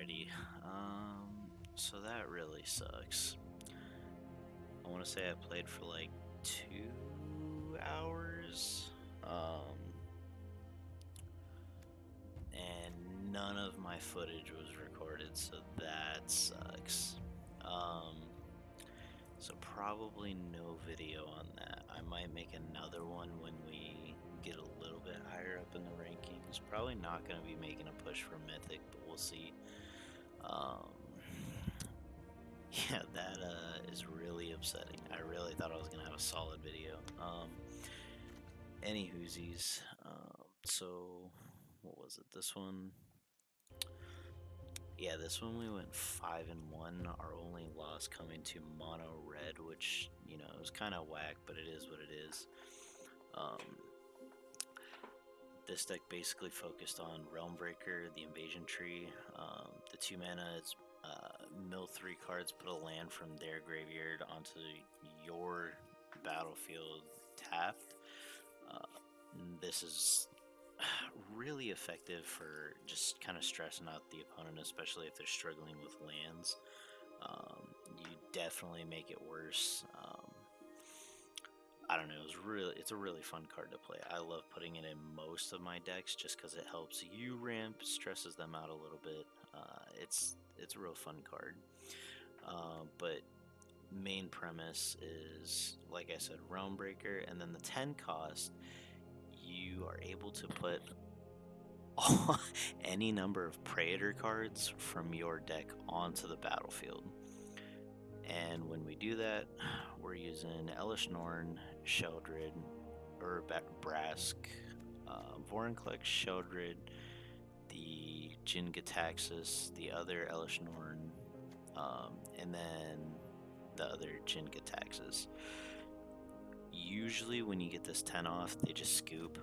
Alrighty, so that really sucks. I want to say I played for like 2 hours, and none of my footage was recorded, so that sucks. So probably no video on that. I might make another one when we get a little bit higher up in the rankings. Probably not going to be making a push for Mythic, but we'll see. Yeah, that is really upsetting. I really thought I was gonna have a solid video. Any whoosies. So what was it? This one. Yeah, this one we went 5-1. Our only loss coming to mono red, which it was kind of whack, but it is what it is. This deck basically focused on Realmbreaker, the Invasion tree. The 2 mana is mill 3 cards, put a land from their graveyard onto your battlefield tapped. This is really effective for just kind of stressing out the opponent, especially if they're struggling with lands. You definitely make it worse. I don't know, it's a really fun card to play. I love putting it in most of my decks just because it helps you ramp, stresses them out a little bit. It's a real fun card. But main premise is, like I said, Realmbreaker, and then the 10 cost, you are able to put any number of Praetor cards from your deck onto the battlefield. And when we do that, we're using Elesh Norn, Sheoldred, Urabrask, Vorinclex, Sheoldred, the Jin-Gitaxias, the other Elesh Norn, and then the other Jin-Gitaxias. Usually when you get this 10 off, they just scoop.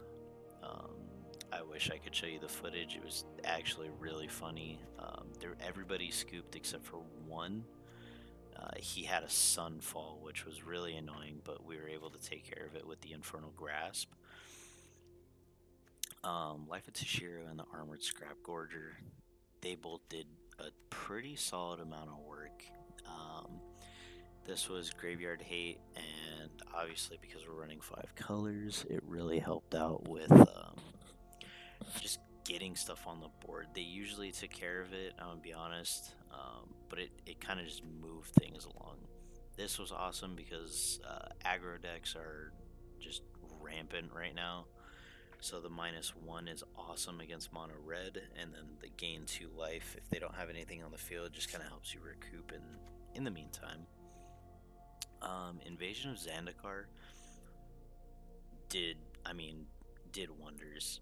I wish I could show you the footage. It was actually really funny. Everybody scooped except for one. He had a Sunfall, which was really annoying, but we were able to take care of it with the Infernal Grasp. Life of Tashiro and the Armored Scrapgorger, they both did a pretty solid amount of work. This was Graveyard Hate, and obviously because we're running 5 colors, it really helped out with just getting stuff on the board. They usually took care of it, I'm gonna be honest, but it kind of just moved things along. This was awesome because aggro decks are just rampant right now. So the -1 is awesome against mono red, and then the gain 2 life if they don't have anything on the field just kind of helps you recoup in the meantime. Invasion of Zendikar did wonders.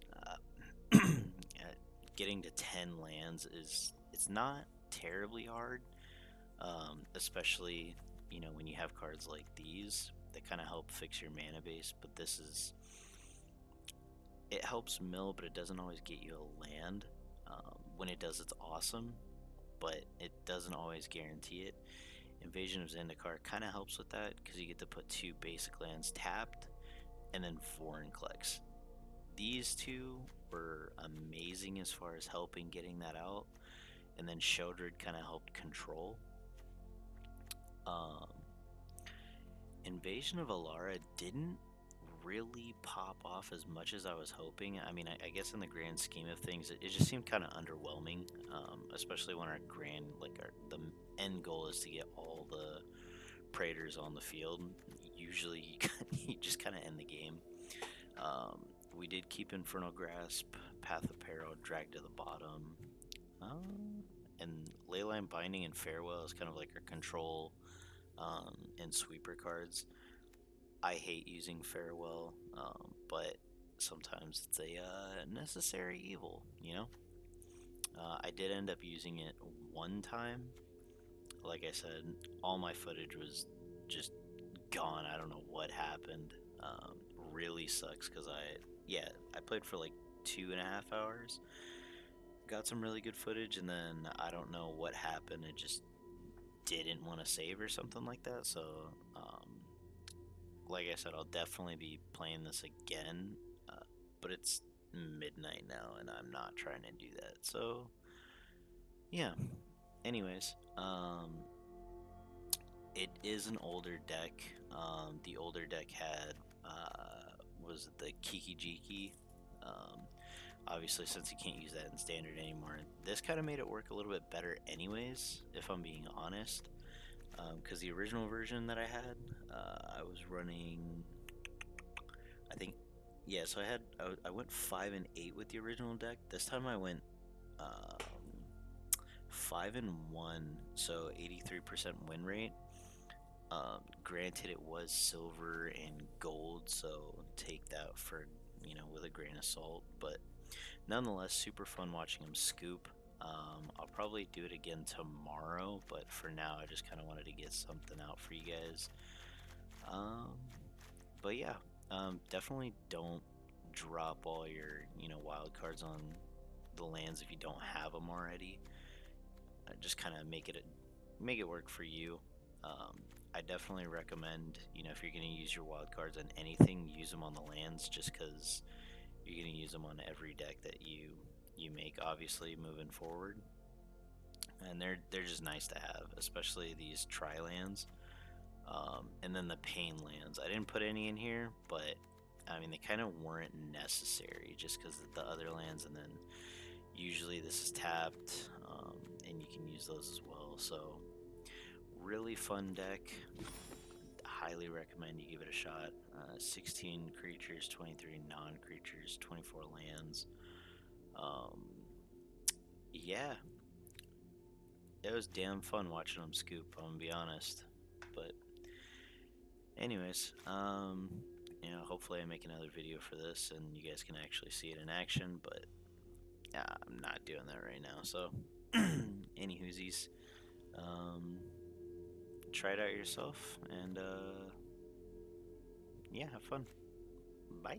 Getting to 10 lands it's not terribly hard, especially when you have cards like these that kind of help fix your mana base. But it helps mill, but it doesn't always get you a land. When it does, it's awesome, but it doesn't always guarantee it. Invasion of Zendikar kind of helps with that because you get to put 2 basic lands tapped and then Vorinclex. These 2 were amazing as far as helping getting that out, and then Sheoldred kind of helped control. Invasion of Alara didn't really pop off as much as I was hoping. I mean, I guess in the grand scheme of things, it just seemed kind of underwhelming, especially when the end goal is to get all the Praetors on the field. Usually you just kind of end the game. We did keep Infernal Grasp, Path of Peril dragged to the bottom, and Leyline Binding and Farewell is kind of like our control and sweeper cards. I hate using Farewell, but sometimes it's a necessary evil, I did end up using it one time. Like I said, all my footage was just gone. I don't know what happened. Really sucks because I played for like 2.5 hours. Got some really good footage, and then I don't know what happened. It just didn't want to save or something like that. So, like I said, I'll definitely be playing this again. But it's midnight now, and I'm not trying to do that. So, Yeah. Anyways, it is an older deck. The older deck had was the Kiki Jiki. Um, Obviously, since you can't use that in standard anymore, this kind of made it work a little bit better, anyways. If I'm being honest, because the original version that I had, I was running, I think, yeah. So I went 5 and 8 with the original deck. This time I went 5 and 1, so 83% win rate. Granted, it was silver and gold, so take that for with a grain of salt. But nonetheless, super fun watching him scoop. I'll probably do it again tomorrow, but for now, I just kind of wanted to get something out for you guys. Um, but yeah, definitely don't drop all your wild cards on the lands if you don't have them already. Just kind of make it work for you. I definitely recommend, if you're going to use your wild cards on anything, use them on the lands, just because you're going to use them on every deck that you make, obviously moving forward. And they're just nice to have, especially these tri lands. And then the pain lands. I didn't put any in here, but I mean they kind of weren't necessary just because of the other lands, and then usually this is tapped, and you can use those as well. So really fun deck. Highly recommend you give it a shot. 16 creatures, 23 non-creatures, 24 lands. Um, yeah, it was damn fun watching them scoop. I'm gonna be honest. But anyways, hopefully I make another video for this and you guys can actually see it in action. But yeah, I'm not doing that right now. So, any whoosies, um, try it out yourself and yeah, have fun. Bye.